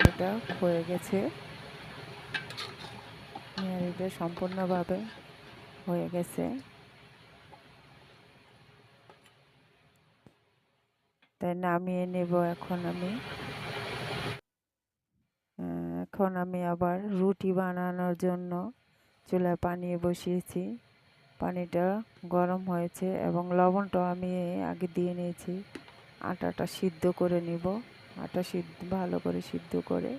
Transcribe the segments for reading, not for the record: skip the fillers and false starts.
এটা হয়ে গেছে, এটা সম্পূর্ণভাবে হয়ে গেছে। তাই নামিয়ে নেব। এখন আমি আবার রুটি বানানোর জন্য চুলায় পানি বসিয়েছি। পানিটা গরম হয়েছে এবং লবণটাও আমি আগে দিয়ে নিয়েছি। আটাটা সিদ্ধ করে নিব। আটা ভালো করে সিদ্ধ করে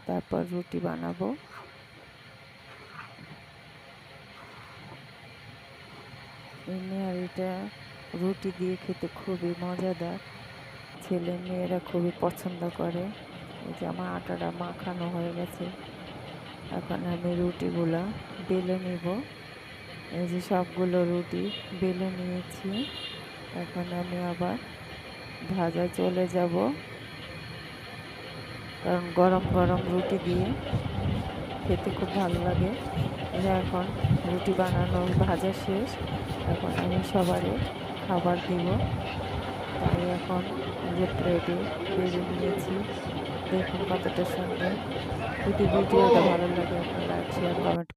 তারপর রুটি বানাবো। এই নেহারিটা রুটি দিয়ে খেতে খুবই মজাদার। ছেলে মেয়েরা খুবই পছন্দ করে। এই যে আমার আটাটা মাখানো হয়ে গেছে। এখন আমি রুটিগুলা বেলে নিব। এই যে সবগুলো রুটি বেলে নিয়েছি। এখন আমি আবার ভাজা চলে যাব, কারণ গরম গরম রুটি দিয়ে খেতে খুব ভালো লাগে। এখন রুটি বানানো ভাজা শেষ। এখন আমি সবারই খাবার দিব। তাই এখন যে প্লেটে বেড়ে নিয়েছি, দেখুন কতটা সুন্দর। যদি ভিডিওটা ভালো লাগে আপনারা লাইক শেয়ার কমেন্ট